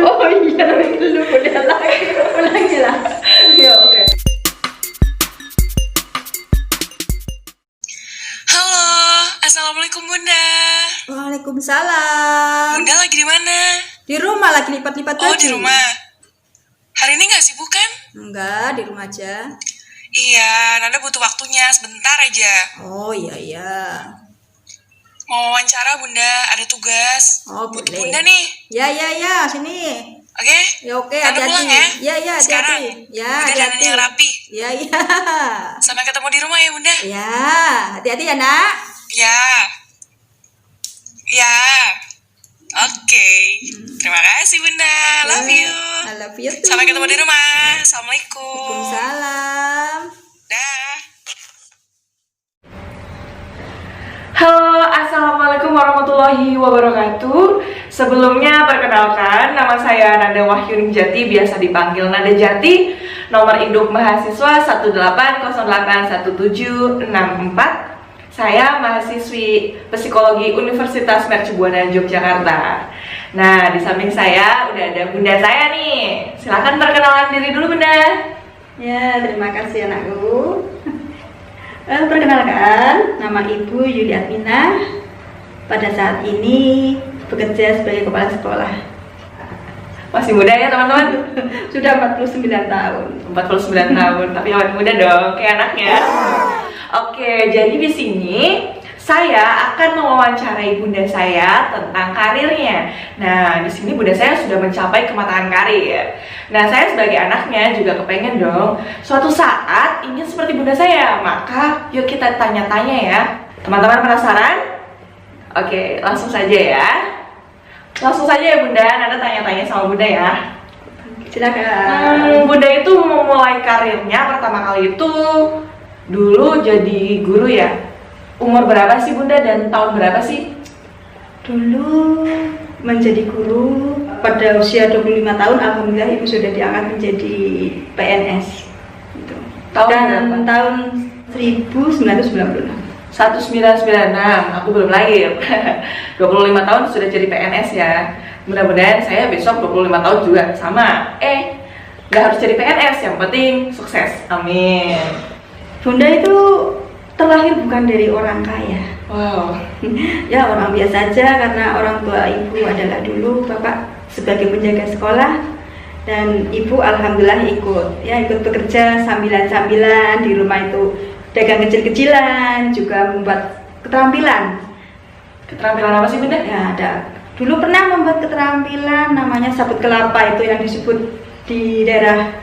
Oh iya, lu udah lagi. Ulangi lah. Ya, oke. Halo, assalamualaikum Bunda. Waalaikumsalam. Bunda lagi di mana? Di rumah lagi lipat-lipat baju. Oh, di rumah. Hari ini nggak sibuk kan? Enggak, di rumah aja. Iya, Nanda butuh waktunya sebentar aja. Oh iya. Mau wawancara Bunda, ada tugas. Oh Butuh boleh. Bunda nih. Ya, sini. Oke? Ya oke, Nanda hati-hati. pulang ya? Ya, Sekarang. hati-hati. Ya, Bunda dandan hati-hati. yang rapi. Ya. Sampai ketemu di rumah ya Bunda. Ya, hati-hati ya, Nak. Ya. Ya. Oke. Terima kasih Bunda. Love you. I love you too. Sampai ketemu di rumah. Assalamualaikum. Waalaikumsalam. Dah. Halo, assalamualaikum warahmatullahi wabarakatuh. Sebelumnya perkenalkan, nama saya Nanda Wahyuningsjati, biasa dipanggil Nanda Jati. Nomor induk mahasiswa 180811764. Saya mahasiswi psikologi Universitas Mercubuana Yogyakarta. Nah, di samping saya udah ada bunda saya nih. Silakan perkenalan diri dulu, Bunda. Ya, terima kasih anakku. Perkenalkan, nama Ibu Yuli Adminah. Pada saat ini bekerja sebagai kepala sekolah. Masih muda ya, teman-teman? Sudah 49 tahun. 49 tahun, tapi awet muda dong, kayak anaknya. Oke, jadi di sini saya akan mewawancarai bunda saya tentang karirnya. Nah, di sini bunda saya sudah mencapai kematangan karir. Nah, saya sebagai anaknya juga kepengen dong suatu saat ingin seperti bunda saya. Maka yuk kita tanya-tanya ya. Teman-teman penasaran? Oke, langsung saja ya. Langsung saja ya bunda, Nanda tanya-tanya sama bunda ya. Silakan. Bunda itu memulai karirnya pertama kali itu dulu jadi guru ya. Umur berapa sih bunda dan tahun berapa sih? Dulu menjadi guru pada usia 25 tahun, alhamdulillah ibu sudah diangkat menjadi PNS. Gitu. Tahun Dan berapa? tahun 1996. 1996, aku belum lahir. 25 tahun sudah jadi PNS ya. Mudah-mudahan saya besok 25 tahun juga sama. Nggak harus jadi PNS, yang penting sukses. Amin. Bunda itu terlahir bukan dari orang kaya. Wow. Ya, orang biasa aja, karena orang tua ibu adalah dulu bapak sebagai penjaga sekolah, dan ibu alhamdulillah ikut bekerja sambilan-sambilan di rumah itu, dagang kecil-kecilan, juga membuat keterampilan. Keterampilan apa sih bunda? Ya, ada. Dulu pernah membuat keterampilan namanya sabut kelapa, itu yang disebut di daerah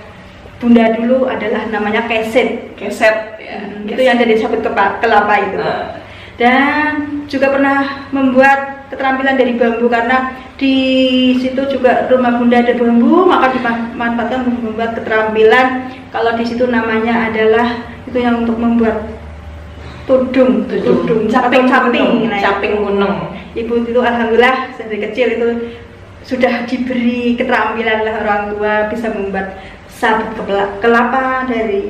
Bunda dulu adalah namanya keset. Keset ya. Itu yang dari sabut kelapa itu. Dan juga pernah membuat keterampilan dari bambu, karena di situ juga rumah bunda ada bambu, maka dimanfaatkan untuk membuat keterampilan. Kalau di situ namanya adalah itu yang untuk membuat tudung, caping gunung. Ibu itu alhamdulillah dari kecil itu sudah diberi keterampilan lah orang tua, bisa membuat sabut kelapa dari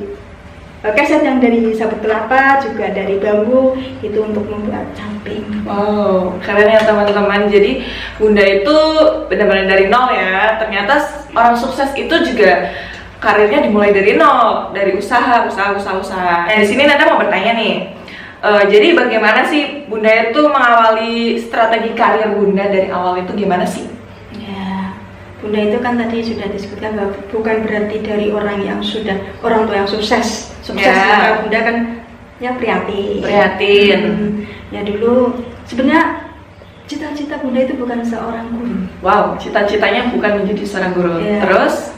keset yang dari sabut kelapa, juga dari bambu, itu untuk membuat camping. Wow, keren ya teman-teman. Jadi bunda itu benar-benar dari nol ya. Ternyata orang sukses itu juga karirnya dimulai dari nol, dari usaha. Nah, di sini Nanda mau bertanya nih. Jadi bagaimana sih bunda itu mengawali strategi karir bunda dari awal itu gimana sih? Bunda itu kan tadi sudah disebutkan bahwa bukan berarti dari orang tua yang sukses Ya. Maka bunda kan ya prihatin. Ya dulu sebenarnya cita-cita bunda itu bukan seorang guru. Wow, cita-citanya bukan menjadi seorang guru. Ya. Terus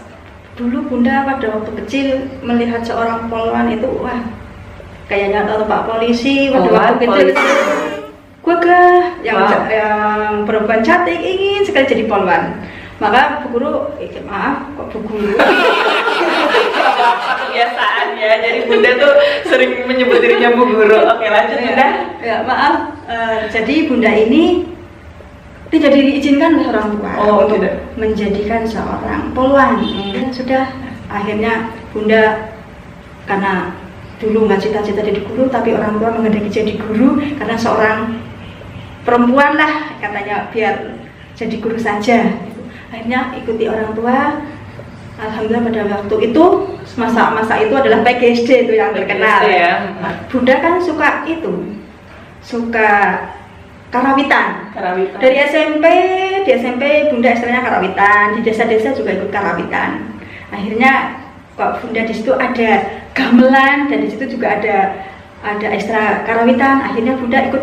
Dulu bunda pada waktu kecil melihat seorang polwan itu, wah kayaknya atau pak polisi pada waktu kecil itu gagah, yang perempuan cantik ingin sekali jadi polwan. Maka bu guru, maaf kok bu guru. kebiasaan ya. Jadi bunda tuh sering menyebut dirinya bu guru. Oke, lanjut bunda. Ya maaf, jadi bunda ini tidak diizinkan oleh orang tua untuk menjadikan seorang polwan. Sudah akhirnya bunda, karena dulu nggak cita-cita jadi guru, tapi orang tua menghendaki jadi guru karena seorang perempuan lah katanya, biar jadi guru saja. akhirnya ikuti orang tua. Alhamdulillah pada waktu itu masa itu adalah PGSD itu yang terkenal. PGSD, ya. Bunda kan suka karawitan. Dari di SMP Bunda istilahnya karawitan, di desa-desa juga ikut karawitan. Akhirnya kok Bunda di situ ada gamelan dan di situ juga ada ekstra karawitan. Akhirnya Bunda ikut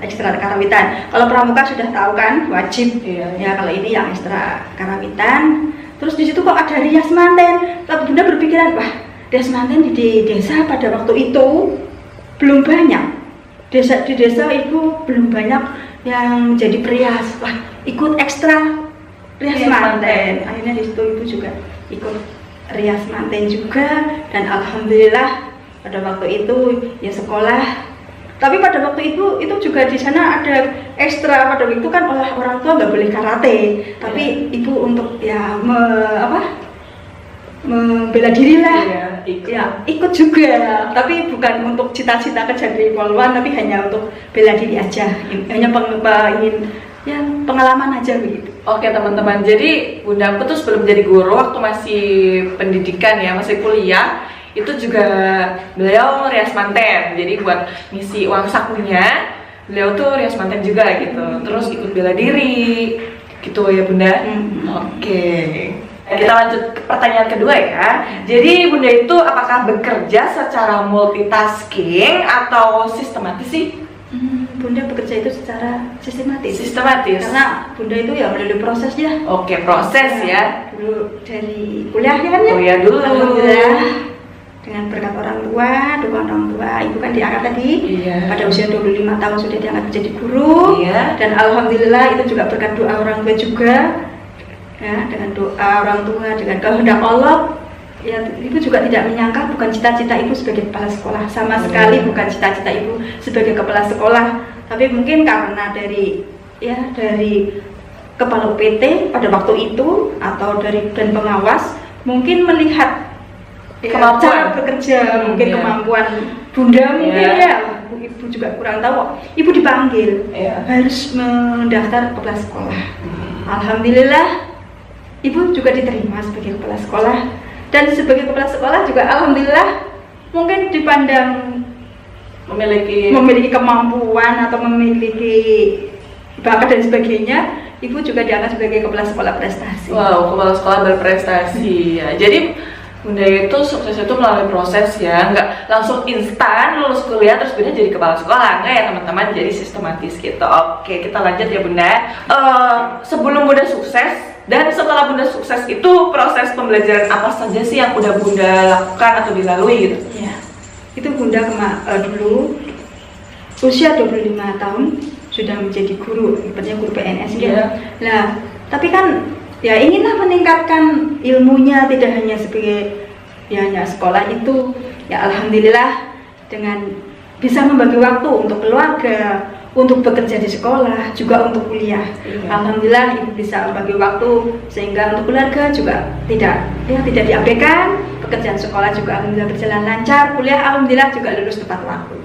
ekstra karawitan. Kalau pramuka sudah tahu kan wajib. Ya kalau ini yang ekstra karawitan. Terus di situ kok ada rias manten. Tapi Bunda berpikiran, wah rias manten di desa pada waktu itu belum banyak. Di desa Ibu belum banyak yang jadi perias. Wah, ikut ekstra rias manten. Akhirnya di situ Ibu juga ikut rias manten juga, dan alhamdulillah pada waktu itu ya sekolah. Tapi pada waktu itu juga di sana ada ekstra. Pada waktu itu kan orang tua nggak boleh karate, tapi Ibu untuk ya membela diri lah, ikut juga, tapi bukan untuk cita-cita jadi polwan, tapi hanya untuk bela diri aja, hanya ingin pengalaman aja begitu. Oke teman-teman, jadi Bunda aku tuh sebelum jadi guru waktu masih pendidikan ya, masih kuliah, itu juga beliau rias manten, jadi buat ngisi uang sakunya beliau tuh rias manten juga gitu, terus ikut bela diri gitu ya Bunda. Oke. Kita lanjut ke pertanyaan kedua ya. Jadi Bunda itu apakah bekerja secara multitasking atau sistematis sih? Bunda bekerja itu secara sistematis. Karena Bunda itu ya melalui prosesnya. Oke, proses ya. Dulu dari kuliah ya kan ya? Kuliah dulu. Alhamdulillah. Dengan berkat orang tua, doa orang tua, Ibu kan diangkat tadi. Pada usia 25 tahun sudah diangkat menjadi guru. Dan alhamdulillah itu juga berkat doa orang tua juga. Ya, dengan doa orang tua, dengan kehendak Allah, ya Ibu juga tidak menyangka, bukan cita-cita Ibu sebagai kepala sekolah, sama sekali bukan cita-cita Ibu sebagai kepala sekolah, tapi mungkin karena dari kepala UPT pada waktu itu atau dari dan pengawas mungkin melihat cara bekerja, mungkin kemampuan Bunda mungkin ya, Ibu juga kurang tahu. Ibu dipanggil harus mendaftar kepala sekolah. Alhamdulillah Ibu juga diterima sebagai kepala sekolah, dan sebagai kepala sekolah juga alhamdulillah mungkin dipandang memiliki kemampuan atau memiliki bakat dan sebagainya. Ibu juga diangkat sebagai kepala sekolah prestasi. Wow, kepala sekolah berprestasi ya. Jadi Bunda itu sukses itu melalui proses ya, nggak langsung instan lulus kuliah terus Bunda jadi kepala sekolah, enggak ya teman-teman, jadi sistematis gitu. Oke, kita lanjut ya Bunda. Sebelum Bunda sukses dan setelah Bunda sukses itu proses pembelajaran apa saja sih yang udah Bunda lakukan atau dilalui gitu? Ya, itu Bunda dulu usia 25 tahun sudah menjadi guru, sepertinya guru PNS ya. Nah, tapi kan ya inginlah meningkatkan ilmunya, tidak hanya sebagai hanya sekolah itu. Ya alhamdulillah dengan bisa membagi waktu untuk keluarga, untuk bekerja di sekolah, juga untuk kuliah. Alhamdulillah Ibu bisa membagi waktu sehingga untuk keluarga juga tidak diabaikan. Pekerjaan sekolah juga alhamdulillah berjalan lancar, kuliah alhamdulillah juga lulus tepat waktu.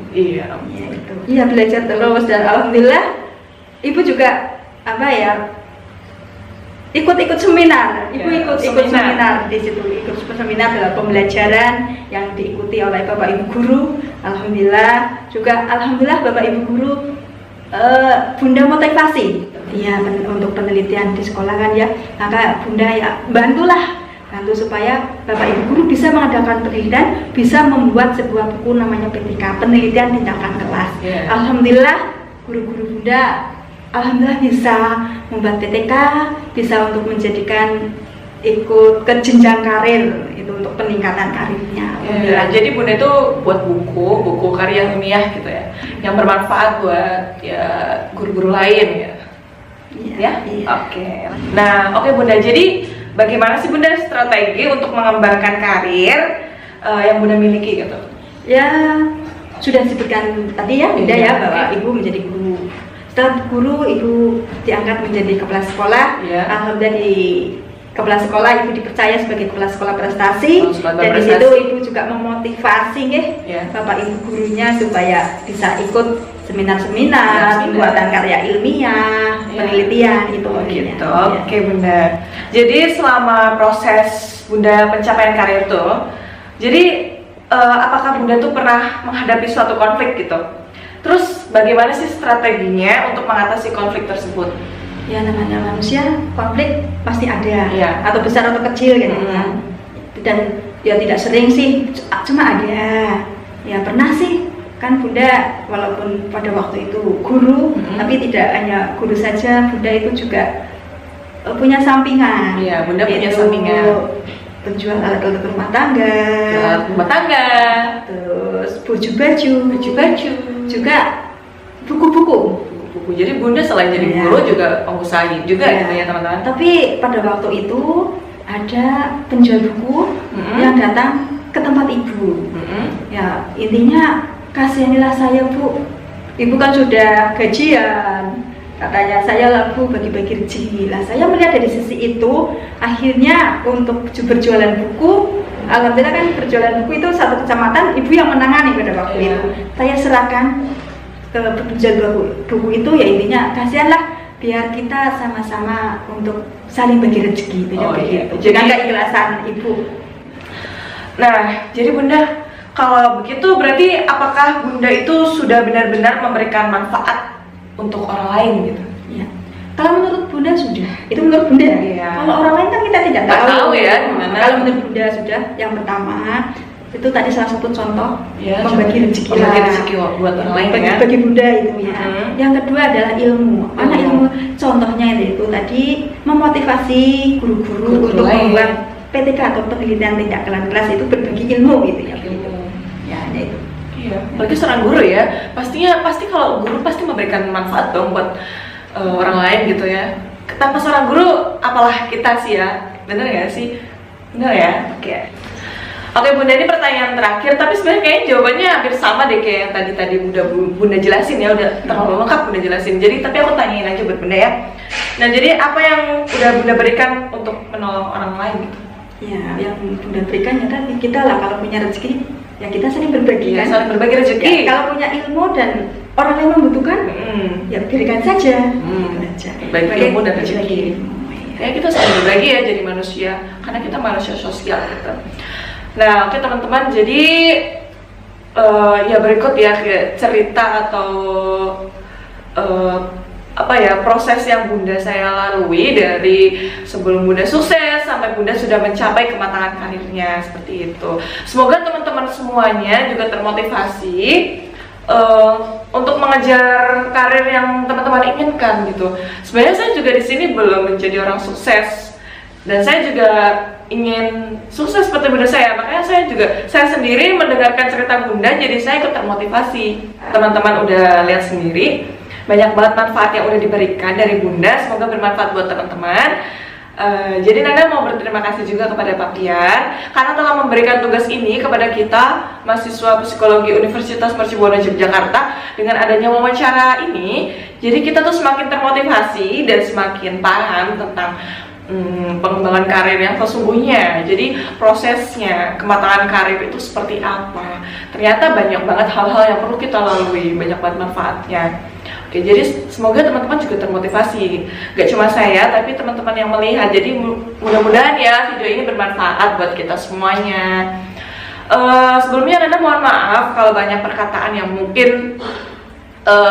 Iya, belajar terus, dan alhamdulillah Ibu juga ikut seminar. Ibu ikut seminar di situ, ikut seminar dalam pembelajaran yang diikuti oleh Bapak Ibu guru. Alhamdulillah juga Bapak Ibu guru Bunda motivasi ya untuk penelitian di sekolah kan ya, maka Bunda ya bantu supaya Bapak Ibu guru bisa mengadakan penelitian, bisa membuat sebuah buku namanya PTK, penelitian tindakan kelas. Alhamdulillah guru-guru Bunda alhamdulillah bisa membuat PTK, bisa untuk menjadikan ikut ke jenjang karir itu untuk peningkatan karirnya. Jadi Bunda itu buat buku karya ilmiah gitu ya, yang bermanfaat buat ya guru-guru lain ya. Oke. Nah, oke Bunda, jadi bagaimana sih Bunda strategi untuk mengembangkan karir yang Bunda miliki gitu? Ya, sudah disebutkan tadi ya Bunda ya bahwa Ibu menjadi guru. Setelah guru Ibu diangkat menjadi kepala sekolah. Alhamdulillah di kepala sekolah Ibu dipercaya sebagai kepala sekolah prestasi, dan di situ Ibu juga memotivasi Bapak Ibu gurunya supaya bisa ikut seminar-seminar, pembuatan karya ilmiah, penelitian itu. Oh gitu. Ya. Oke Bunda. Jadi selama proses Bunda pencapaian karir tuh, jadi apakah Bunda tuh pernah menghadapi suatu konflik gitu? Terus bagaimana sih strateginya untuk mengatasi konflik tersebut? Ya namanya manusia, konflik pasti ada, Iya. atau besar atau kecil gitu kan. Dan ya tidak sering sih, cuma ada. Ya pernah sih, kan Bunda walaupun pada waktu itu guru, tapi tidak hanya guru saja, Bunda itu juga punya sampingan. Iya, Bunda punya Yaitu sampingan. penjual alat-alat rumah tangga, Rumah tangga, terus baju-baju, baju-baju, juga buku-buku. buku. Jadi Bunda selain jadi Iya. guru juga pengusaha juga Iya. gitu ya teman-teman. Tapi pada waktu itu ada penjual buku yang datang ke tempat ibu. Ya intinya kasihanilah saya Bu. Ibu kan sudah gajian. Katanya saya laku bagi-bagi rezeki. Lah saya melihat dari sisi itu, akhirnya untuk berjualan buku, alhamdulillah kan berjualan buku itu satu kecamatan ibu yang menangani pada waktu Iya. itu. Saya serahkan ke penjual buku itu, ya intinya kasihanlah biar kita sama-sama untuk saling bagi rezeki itu ya Oh, iya. begitu. Dengan keikhlasan ibu. Nah, jadi Bunda, kalau begitu berarti apakah Bunda itu sudah benar-benar memberikan manfaat untuk orang lain gitu? Ya. Kalau menurut Bunda sudah, itu menurut Bunda. Iya. Kalau orang lain kan kita tidak Nggak tahu. tahu ya gimana. Kalau menurut Bunda sudah. Yang pertama itu tadi salah satu contoh Ya, membagi rezeki. membagi rezeki buat orang lain bagi, ya. bagi Bunda itu ya. Yang kedua adalah ilmu. Mana Ilmu. ilmu? Contohnya itu tadi memotivasi guru-guru untuk lain. membuat PTK atau penelitian tidak kelas itu berbagi ilmu gitu ya. Ya, ada itu. Iya, apalagi seorang guru ya, pasti kalau guru pasti memberikan manfaat dong buat orang lain gitu ya. Tanpa seorang guru, apalah kita sih ya, bener nggak sih? Bener ya? Oke Bunda, ini pertanyaan terakhir, tapi sebenarnya kayaknya jawabannya hampir sama deh kayak yang tadi udah Bunda jelasin ya, udah terlalu lengkap Bunda jelasin. Jadi tapi aku tanyain aja buat Bunda ya. Nah jadi apa yang udah Bunda berikan untuk menolong orang lain gitu? Ya, yang Bunda berikan ya tadi kita lah kalau punya rezeki ya kita saling berbagi Ya, kan. saling berbagi rezeki. Ya, kalau punya ilmu dan orang lain membutuhkan, ya berikan saja. Gitu aja. Bagi ilmu dan rezeki. Bagi ilmu, ya. Ya kita saling berbagi ya jadi manusia, karena kita manusia sosial gitu. Nah oke teman-teman, jadi ya berikut ya kayak cerita atau apa ya proses yang Bunda saya lalui dari sebelum Bunda sukses sampai Bunda sudah mencapai kematangan karirnya seperti itu. Semoga teman-teman semuanya juga termotivasi untuk mengejar karir yang teman-teman inginkan gitu. Sebenarnya saya juga di sini belum menjadi orang sukses dan saya juga ingin sukses seperti Bunda saya. Makanya saya sendiri mendengarkan cerita Bunda, jadi saya ikut termotivasi. Teman-teman udah lihat sendiri banyak banget manfaat yang udah diberikan dari Bunda, semoga bermanfaat buat teman-teman. Jadi Nanda mau berterima kasih juga kepada Pak Pian karena telah memberikan tugas ini kepada kita mahasiswa psikologi Universitas Mercubuana Yogyakarta. Dengan adanya wawancara ini, jadi kita tuh semakin termotivasi dan semakin paham tentang pengembangan karir yang sesungguhnya. Jadi prosesnya kematangan karir itu seperti apa. Ternyata banyak banget hal-hal yang perlu kita lalui, banyak banget manfaatnya. Oke, jadi semoga teman-teman juga termotivasi. Gak cuma saya, tapi teman-teman yang melihat. Jadi mudah-mudahan ya video ini bermanfaat buat kita semuanya. Sebelumnya Nanda mohon maaf kalau banyak perkataan yang mungkin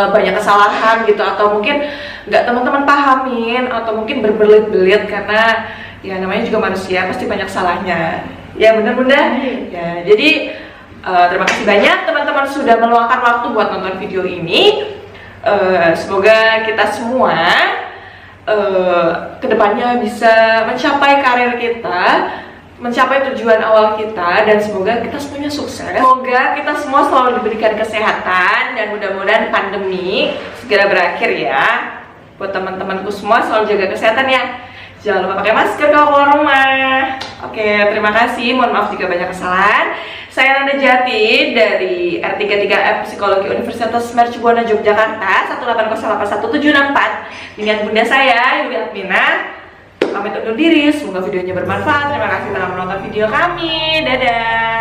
banyak kesalahan gitu, atau mungkin nggak teman-teman pahamin, atau mungkin berbelit-belit karena ya namanya juga manusia, pasti banyak salahnya. Ya benar Bunda. Ya, jadi terima kasih banyak teman-teman sudah meluangkan waktu buat nonton video ini. Semoga kita semua kedepannya bisa mencapai karir kita, mencapai tujuan awal kita, dan semoga kita semuanya sukses. Semoga kita semua selalu diberikan kesehatan dan mudah-mudahan pandemi segera berakhir ya. Buat teman-temanku semua selalu jaga kesehatan ya. Jangan lupa pakai masker kalau keluar rumah. Oke, terima kasih. Mohon maaf jika banyak kesalahan. Saya Nanda Jati dari R33F Psikologi Universitas Mercubuana Yogyakarta 180811764 dengan Bunda saya Yuli Admina. Pamit undur diri, semoga videonya bermanfaat. Terima kasih telah menonton video kami. Dadah.